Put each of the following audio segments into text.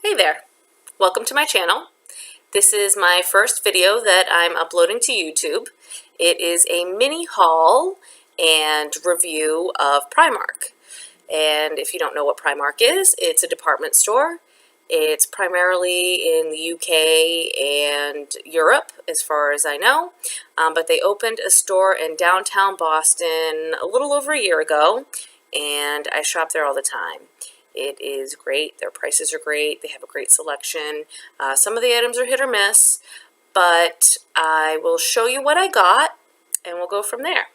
Hey there, welcome to my channel. This is my first video that I'm uploading to YouTube. It is a mini haul and review of Primark. And if you don't know what Primark is, it's a department store. It's primarily in the UK and Europe, as far as I know. But they opened a store in downtown Boston a little over a year ago, and I shop there all the time. It is great. Their prices are great. They have a great selection. Some of the items are hit or miss, but I will show you what I got, and we'll go from there.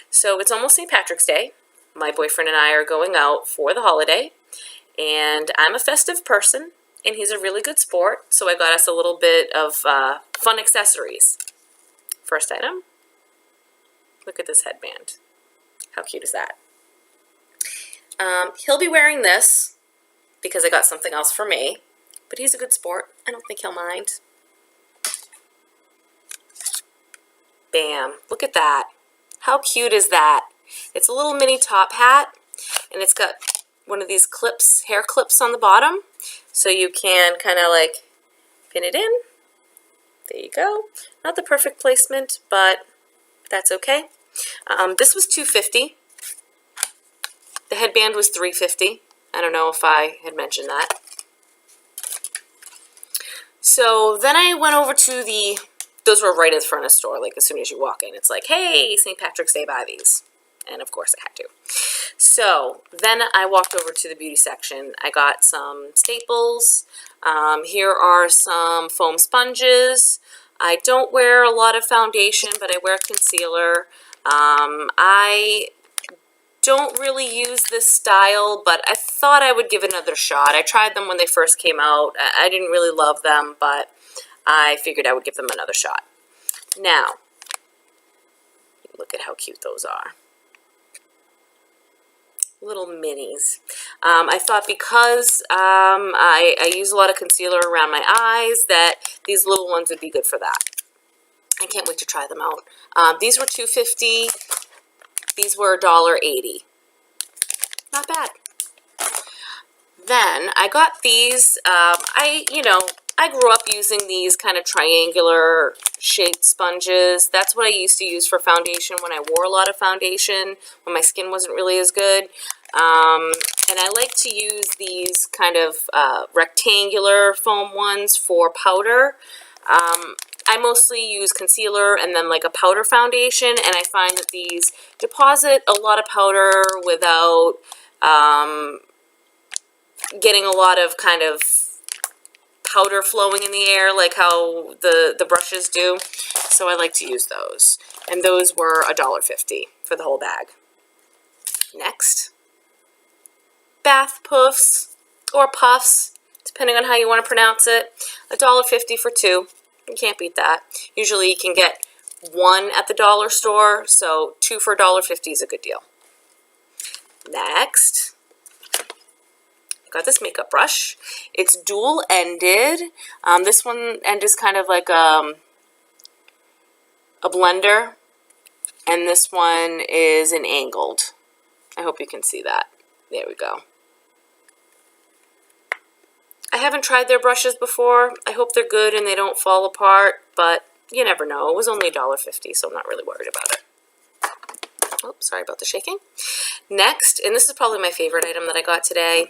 So it's almost St. Patrick's Day. My boyfriend and I are going out for the holiday, and I'm a festive person, and he's a really good sport, so I got us a little bit of fun accessories. First item, look at this headband. How cute is that? He'll be wearing this because I got something else for me, but he's a good sport. I don't think he'll mind. Bam, look at that. How cute is that? It's a little mini top hat, and it's got one of these clips, hair clips on the bottom, so you can kind of like pin it in. There you go. Not the perfect placement, but that's okay. This was $2.50. The headband was $3.50. I don't know if I had mentioned that. So then I went over to those were right in front of the store, like as soon as you walk in. It's like, hey, St. Patrick's Day, buy these. And of course I had to. So then I walked over to the beauty section. I got some staples. Here are some foam sponges. I don't wear a lot of foundation, but I wear concealer. I don't really use this style, but I thought I would give it another shot. I tried them when they first came out. I didn't really love them, but I figured I would give them another shot. Now, look at how cute those are. Little minis. I thought because I use a lot of concealer around my eyes that these little ones would be good for that. I can't wait to try them out. These were $2.50. These were $1.80. Not bad. Then I got these. I grew up using these kind of triangular shaped sponges. That's what I used to use for foundation when I wore a lot of foundation, when my skin wasn't really as good. And I like to use these kind of rectangular foam ones for powder. I mostly use concealer and then like a powder foundation, and I find that these deposit a lot of powder without getting a lot of kind of powder flowing in the air like how the brushes do. So I like to use those. And those were $1.50 for the whole bag. Next, bath puffs or puffs, depending on how you want to pronounce it. $1.50 for two. You can't beat that. Usually you can get one at the dollar store, so two for $1.50 is a good deal. Next, I got this makeup brush. It's dual-ended. This one end is kind of like a blender, and this one is an angled. I hope you can see that. There we go. I haven't tried their brushes before. I hope they're good and they don't fall apart, but you never know. It was only $1.50, so I'm not really worried about it. Oh, sorry about the shaking. Next, and this is probably my favorite item that I got today,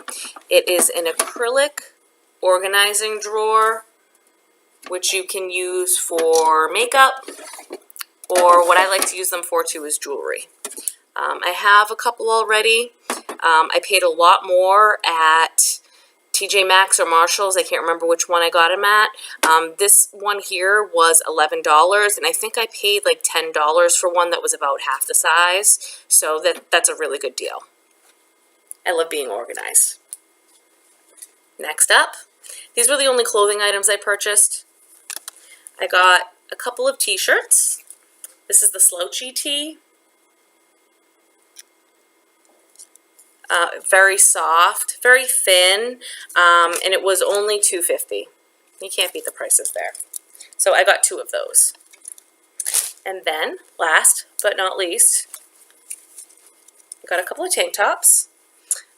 it is an acrylic organizing drawer, which you can use for makeup, or what I like to use them for too is jewelry. I have a couple already. I paid a lot more at TJ Maxx or Marshall's. I can't remember which one I got them at. This one here was $11, and I think I paid like $10 for one that was about half the size, so that's a really good deal. I love being organized. Next up, these were the only clothing items I purchased. I got a couple of t-shirts. This is the slouchy tee. Very soft, very thin, and it was only $2.50. You can't beat the prices there. So I got two of those. And then, last but not least, I got a couple of tank tops.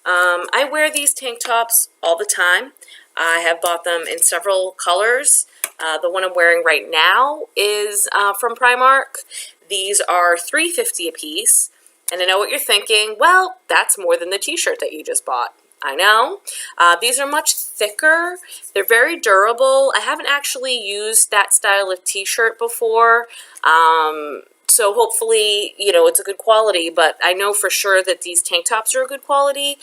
I wear these tank tops all the time. I have bought them in several colors. The one I'm wearing right now is from Primark. These are $3.50 a piece. And I know what you're thinking, well, that's more than the t-shirt that you just bought. I know. These are much thicker. They're very durable. I haven't actually used that style of t-shirt before. So hopefully, you know, it's a good quality, but I know for sure that these tank tops are a good quality,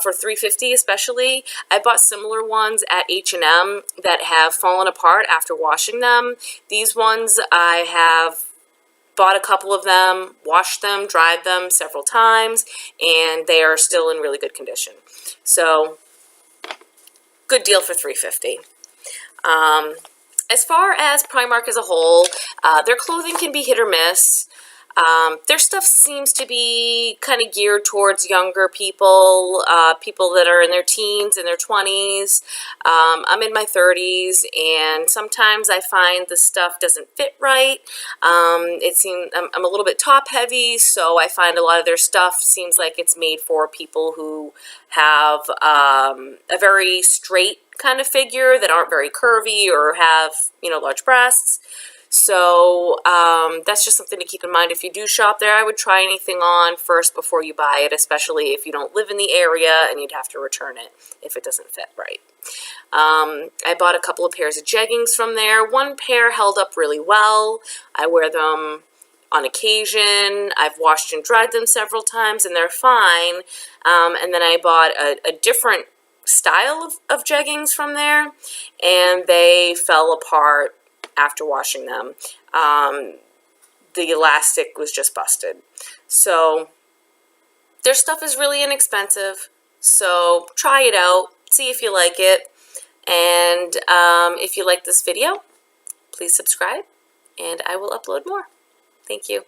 for $3.50 especially. I bought similar ones at H&M that have fallen apart after washing them. These ones I have bought a couple of them, washed them, dried them several times, and they are still in really good condition. So, good deal for $3.50. As far as Primark as a whole, their clothing can be hit or miss. Their stuff seems to be kind of geared towards younger people, people that are in their teens and their 20s. I'm in my 30s, and sometimes I find the stuff doesn't fit right. I'm a little bit top heavy, so I find a lot of their stuff seems like it's made for people who have a very straight kind of figure, that aren't very curvy or have, you know, large breasts. So that's just something to keep in mind. If you do shop there, I would try anything on first before you buy it, especially if you don't live in the area and you'd have to return it if it doesn't fit right. I bought a couple of pairs of jeggings from there. One pair held up really well. I wear them on occasion. I've washed and dried them several times and they're fine. And then I bought a different style of jeggings from there, and they fell apart after washing them. The elastic was just busted. So their stuff is really inexpensive, so try it out, see if you like it, and if you like this video, please subscribe, and I will upload more. Thank you.